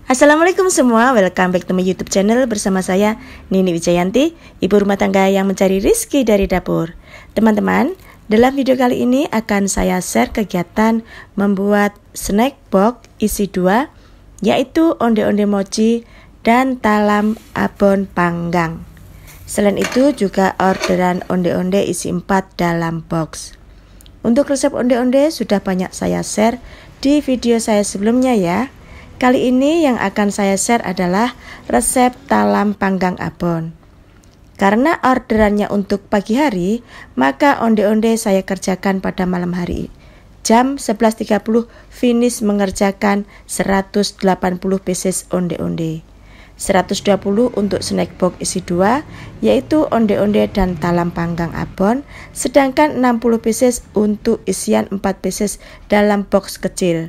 Assalamualaikum semua, welcome back to my YouTube channel bersama saya Nini Wijayanti, ibu rumah tangga yang mencari rezeki dari dapur. Teman-teman, dalam video kali ini akan saya share kegiatan membuat snack box isi 2, yaitu onde-onde mochi dan talam abon panggang. Selain itu juga orderan onde-onde isi 4 dalam box. Untuk resep onde-onde sudah banyak saya share di video saya sebelumnya ya. Kali ini yang akan saya share adalah resep talam panggang abon. Karena orderannya untuk pagi hari, maka onde-onde saya kerjakan pada malam hari. Jam 11.30 finish mengerjakan 180 pieces onde-onde. 120 untuk snack box isi 2, yaitu onde-onde dan talam panggang abon, sedangkan 60 pieces untuk isian 4 pieces dalam box kecil.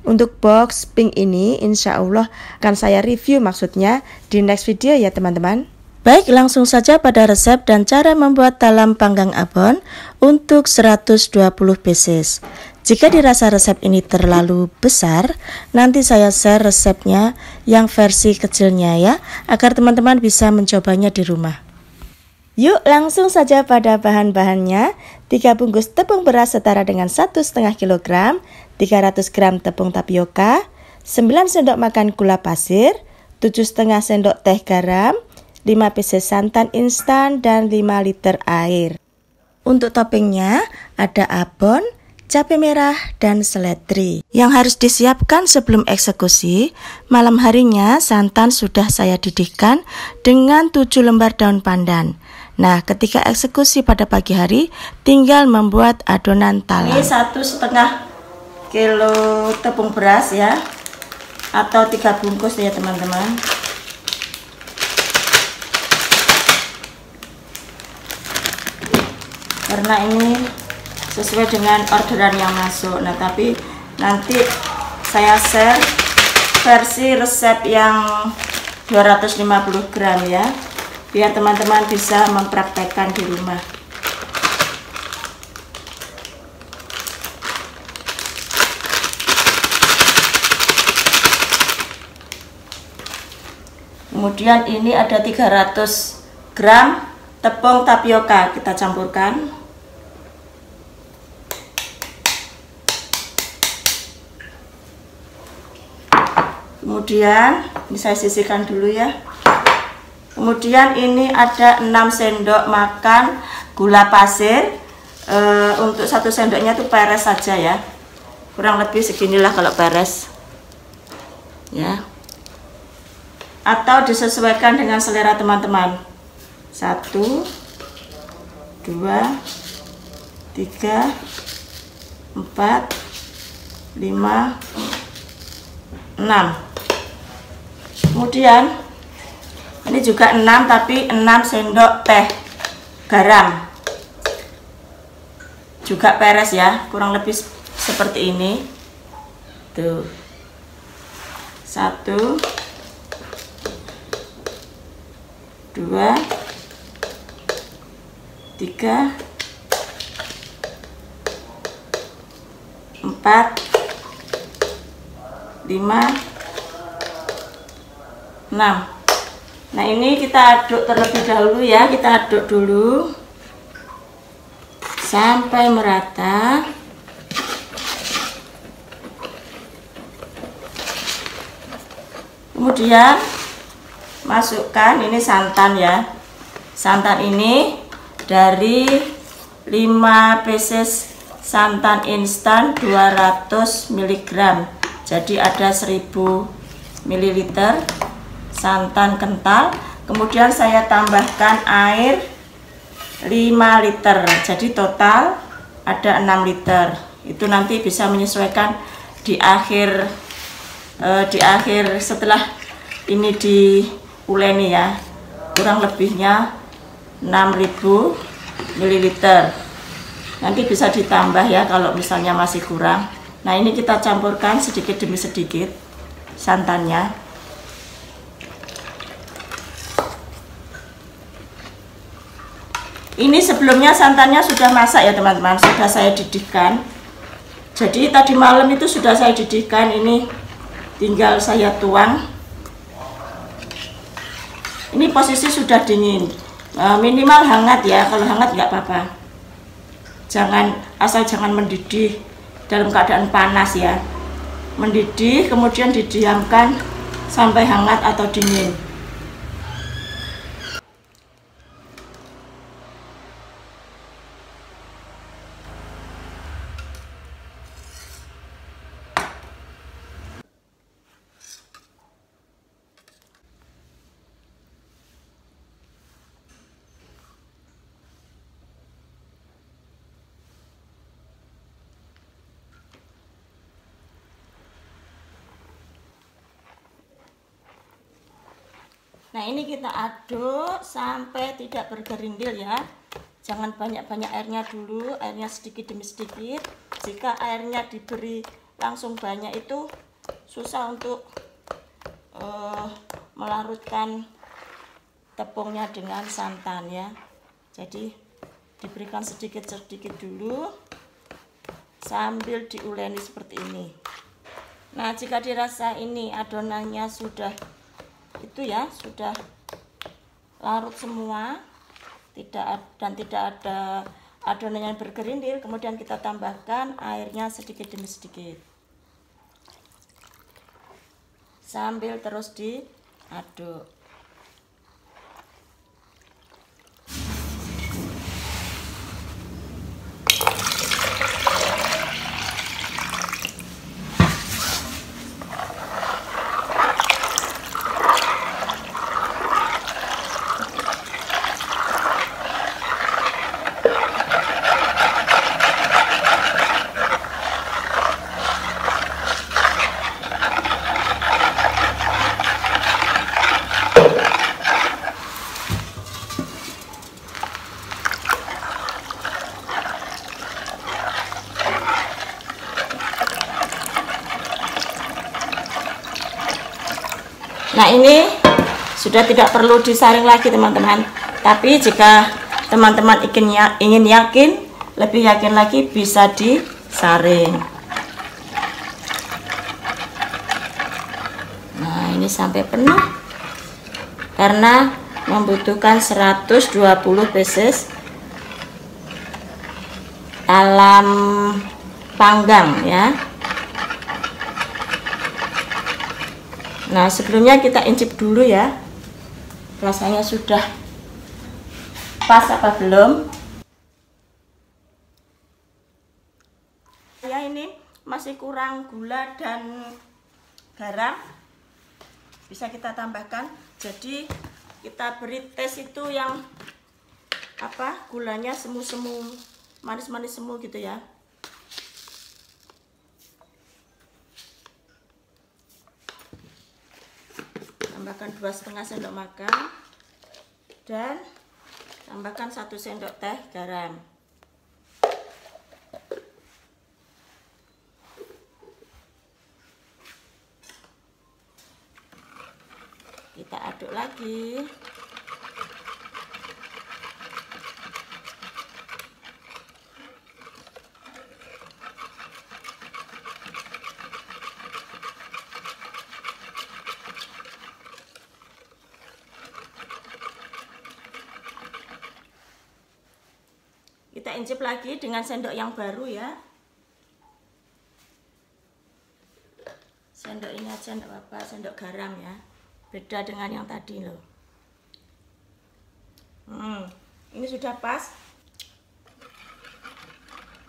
Untuk box pink ini insya Allah akan saya review maksudnya di next video ya teman-teman. Baik, langsung saja pada resep dan cara membuat talam panggang abon untuk 120 pieces. Jika dirasa resep ini terlalu besar, nanti saya share resepnya yang versi kecilnya ya, agar teman-teman bisa mencobanya di rumah. Yuk langsung saja pada bahan-bahannya. 3 bungkus tepung beras setara dengan 1,5 kg, 300 gram tepung tapioka, 9 sendok makan gula pasir, 7,5 sendok teh garam, 5 pieces santan instan, dan 5 liter air. Untuk toppingnya ada abon, cabai merah, dan seledri. Yang harus disiapkan sebelum eksekusi, malam harinya santan sudah saya didihkan dengan 7 lembar daun pandan. Nah, ketika eksekusi pada pagi hari, tinggal membuat adonan talam. Ini 1,5 kilo tepung beras ya, atau 3 bungkus ya teman-teman. Karena ini sesuai dengan orderan yang masuk. Nah, tapi nanti saya share versi resep yang 250 gram ya, biar teman-teman bisa mempraktekkan di rumah. Kemudian ini ada 300 gram tepung tapioka, kita campurkan. Kemudian ini saya sisihkan dulu ya. Kemudian ini ada 6 sendok makan gula pasir. Untuk 1 sendoknya itu peres saja ya. Kurang lebih seginilah kalau peres. Ya. Atau disesuaikan dengan selera teman-teman. 1, 2, 3, 4, 5, 6. Kemudian ini juga 6, tapi 6 sendok teh garam. Juga peres ya, kurang lebih seperti ini. Tuh. 1, 2, 3, 4, 5, 6. Nah, ini kita aduk terlebih dahulu ya, kita aduk dulu sampai merata. Kemudian masukkan ini santan ya. Santan ini dari 5 pieces santan instan 200 mg. Jadi ada 1000 ml santan kental. Kemudian saya tambahkan air 5 liter. Jadi total ada 6 liter. Itu nanti bisa menyesuaikan di akhir setelah ini diuleni ya. Kurang lebihnya 6000 ml. Nanti bisa ditambah ya kalau misalnya masih kurang. Nah, ini kita campurkan sedikit demi sedikit santannya. Ini sebelumnya santannya sudah masak ya teman-teman, sudah saya didihkan. Jadi tadi malam itu sudah saya didihkan ini tinggal saya tuang. Ini posisi sudah dingin, minimal hangat ya. Kalau hangat nggak apa-apa, asal jangan mendidih dalam keadaan panas ya. Mendidih kemudian didiamkan sampai hangat atau dingin. Nah, ini kita aduk sampai tidak bergerindil ya. Jangan banyak-banyak airnya dulu, airnya sedikit demi sedikit. Jika airnya diberi langsung banyak itu susah untuk melarutkan tepungnya dengan santan ya. Jadi diberikan sedikit-sedikit dulu sambil diuleni seperti ini. Nah, jika dirasa ini adonannya sudah sudah larut semua, tidak ada adonan yang bergerindil, kemudian kita tambahkan airnya sedikit demi sedikit sambil terus diaduk. Nah, ini sudah tidak perlu disaring lagi teman-teman. Tapi jika teman-teman ingin yakin, lebih yakin lagi, bisa disaring. Nah, ini sampai penuh karena membutuhkan 120 pieces dalam panggang ya. Nah, sebelumnya kita incip dulu ya, rasanya sudah pas apa belum. Ya, ini masih kurang gula dan garam, bisa kita tambahkan. Jadi kita beri tes itu yang gulanya semu-semu, manis-manis semu gitu ya. Tambahkan 2,5 sendok makan dan tambahkan 1 sendok teh garam. Kita aduk lagi. Kita incip lagi dengan sendok yang baru ya. Sendok ini aja enggak apa-apa, sendok garam ya. Beda dengan yang tadi loh. Ini sudah pas.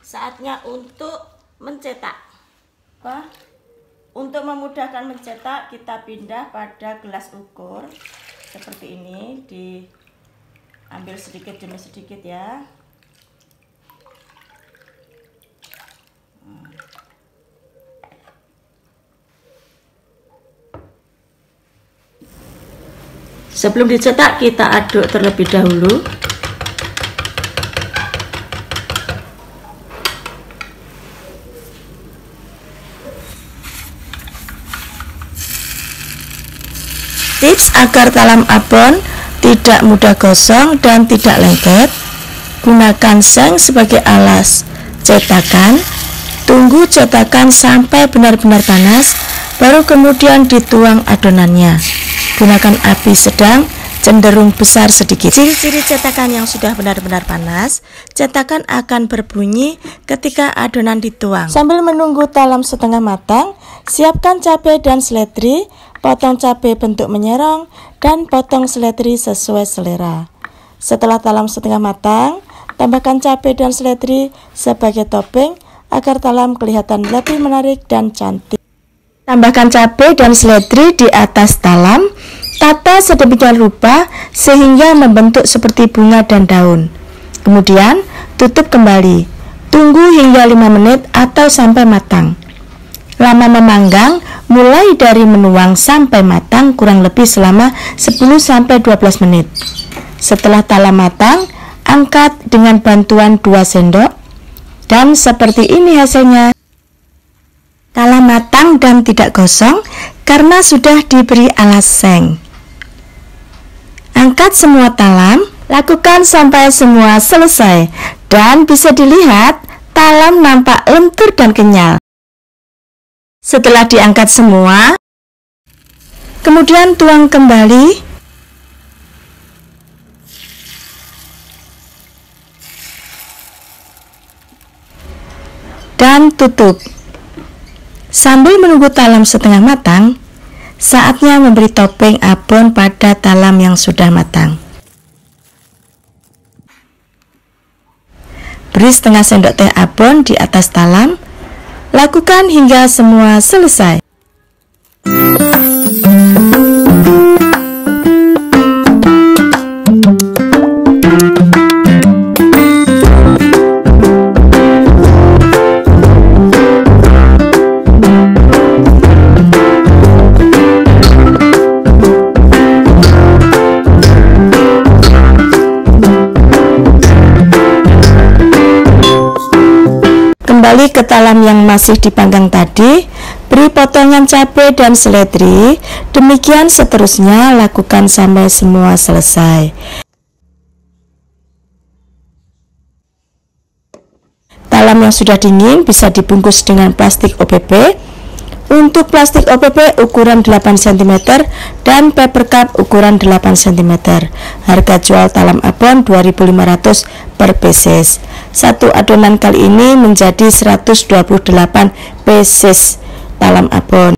Saatnya untuk mencetak. Untuk memudahkan mencetak, kita pindah pada gelas ukur seperti ini. Diambil sedikit demi sedikit ya. Sebelum dicetak, kita aduk terlebih dahulu. Tips agar talam abon tidak mudah gosong dan tidak lengket, gunakan seng sebagai alas cetakan. Tunggu cetakan sampai benar-benar panas baru kemudian dituang adonannya. Gunakan api sedang, cenderung besar sedikit. Ciri-ciri cetakan yang sudah benar-benar panas, cetakan akan berbunyi ketika adonan dituang. Sambil menunggu talam setengah matang, siapkan cabai dan seledri, potong cabai bentuk menyerong, dan potong seledri sesuai selera. Setelah talam setengah matang, tambahkan cabai dan seledri sebagai topping agar talam kelihatan lebih menarik dan cantik. Tambahkan cabai dan seledri di atas talam, tata sedemikian rupa sehingga membentuk seperti bunga dan daun. Kemudian tutup kembali, tunggu hingga 5 menit atau sampai matang. Lama memanggang mulai dari menuang sampai matang kurang lebih selama 10-12 menit. Setelah talam matang, angkat dengan bantuan 2 sendok dan seperti ini hasilnya. Talam matang dan tidak gosong karena sudah diberi alas seng. Angkat semua talam, lakukan sampai semua selesai, dan bisa dilihat talam nampak lentur dan kenyal. Setelah diangkat semua, kemudian tuang kembali dan tutup. Sambil menunggu talam setengah matang, saatnya memberi topping abon pada talam yang sudah matang. Beri setengah sendok teh abon di atas talam. Lakukan hingga semua selesai. Kembali ke talam yang masih dipanggang tadi, beri potongan cabai dan seledri. Demikian seterusnya, lakukan sampai semua selesai. Talam yang sudah dingin bisa dibungkus dengan plastik OPP. Untuk plastik OPP ukuran 8 cm dan paper cup ukuran 8 cm. Harga jual talam abon 2.500 per pieces. Satu adonan kali ini menjadi 128 pieces talam abon.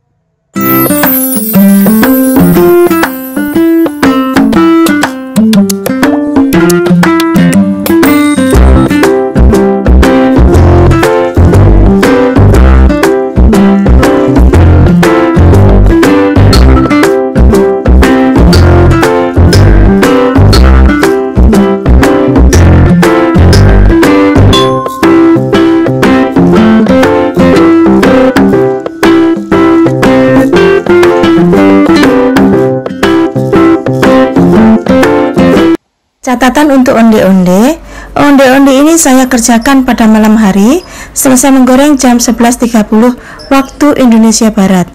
Catatan untuk onde-onde. Onde-onde ini saya kerjakan pada malam hari, selesai menggoreng jam 11.30 waktu Indonesia Barat.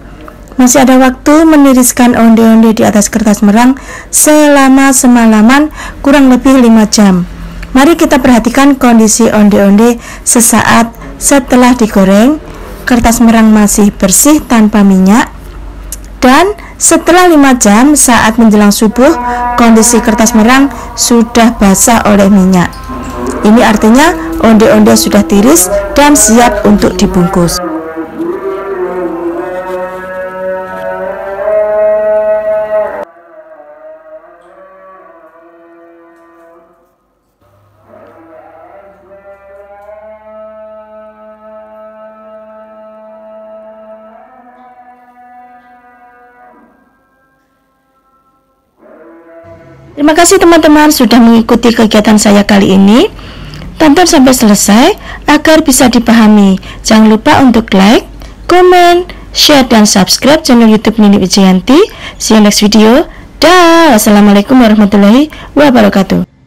Masih ada waktu meniriskan onde-onde di atas kertas merang selama semalaman, kurang lebih 5 jam. Mari kita perhatikan kondisi onde-onde sesaat setelah digoreng. Kertas merang masih bersih tanpa minyak. Dan setelah 5 jam saat menjelang subuh, kondisi kertas merang sudah basah oleh minyak. Ini artinya onde-onde sudah tiris dan siap untuk dibungkus. Terima kasih teman-teman sudah mengikuti kegiatan saya kali ini. Tonton sampai selesai agar bisa dipahami. Jangan lupa untuk like, komen, share, dan subscribe channel YouTube Nini Wijayanti. See you next video. Dah. Wassalamualaikum warahmatullahi wabarakatuh.